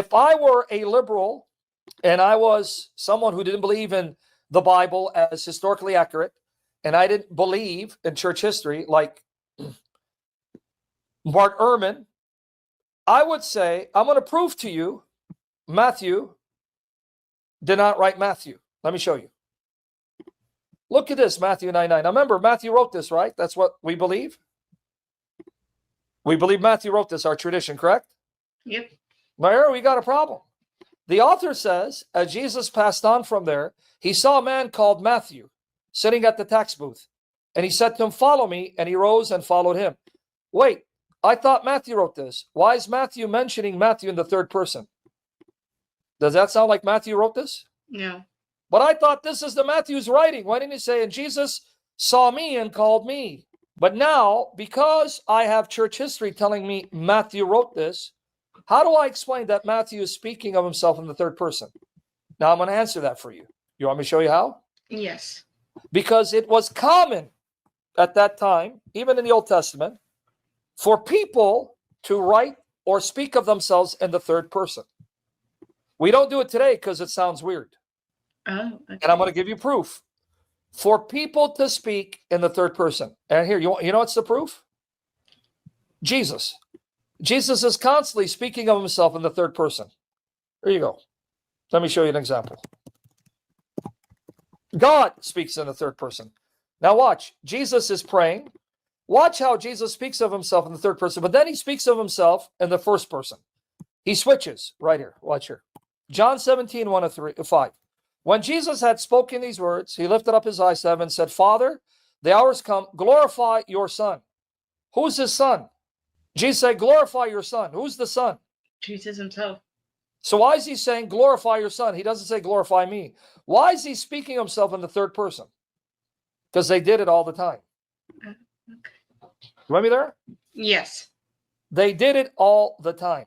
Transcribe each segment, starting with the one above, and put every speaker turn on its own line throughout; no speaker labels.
If I were a liberal and I was someone who didn't believe in the Bible as historically accurate, and I didn't believe in church history like Bart Ehrman, I would say, I'm going to prove to you Matthew did not write Matthew. Let me show you. Look at this, Matthew 9:9. Now remember, Matthew wrote this, right? That's what we believe. We believe Matthew wrote this, our tradition, correct?
Yep.
Now here we got a problem. The author says, as Jesus passed on from there, he saw a man called Matthew sitting at the tax booth. And he said to him, follow me. And he rose and followed him. Wait, I thought Matthew wrote this. Why is Matthew mentioning Matthew in the third person? Does that sound like Matthew wrote this?
No.
But I thought this is the Matthew's writing. Why didn't he say, and Jesus saw me and called me? But now, because I have church history telling me Matthew wrote this, how do I explain that Matthew is speaking of himself in the third person? Now I'm going to answer that for you. You want me to show you how?
Yes.
Because it was common at that time, even in the Old Testament, for people to write or speak of themselves in the third person. We don't do it today because it sounds weird.
Oh, okay.
And I'm going to give you proof. For people to speak in the third person. And here, you know what's the proof? Jesus. Jesus is constantly speaking of himself in the third person. There you go. Let me show you an example. God speaks in the third person. Now watch. Jesus is praying. Watch how Jesus speaks of himself in the third person, but then he speaks of himself in the first person. He switches right here. Watch here. John 17, 1-5. When Jesus had spoken these words, he lifted up his eyes to heaven and said, Father, the hour has come. Glorify your Son. Who's his Son? Jesus said, glorify your Son. Who's the Son?
Jesus himself.
So why is he saying, glorify your Son? He doesn't say, glorify me. Why is he speaking of himself in the third person? Because they did it all the time.
Okay.
You want me there?
Yes.
They did it all the time.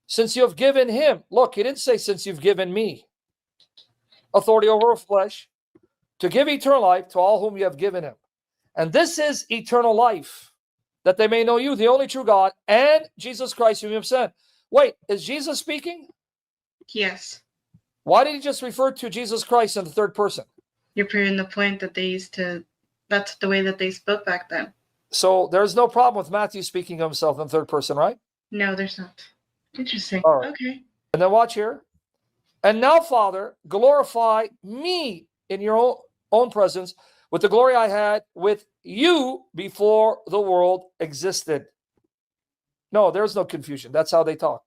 Since you have given him, look, he didn't say, since you've given me authority over flesh, to give eternal life to all whom you have given him. And this is eternal life, that they may know you, the only true God, and Jesus Christ whom you have sent. Wait, is Jesus speaking?
Yes.
Why did he just refer to Jesus Christ in the third person?
You're proving the point that they used to, that's the way that they spoke back then.
So there's no problem with Matthew speaking of himself in the third person, right?
No, there's not. Interesting.
All right.
Okay.
And then watch here. And now, Father, glorify me in your own presence with the glory I had with you before the world existed. No, there's no confusion. That's how they talk.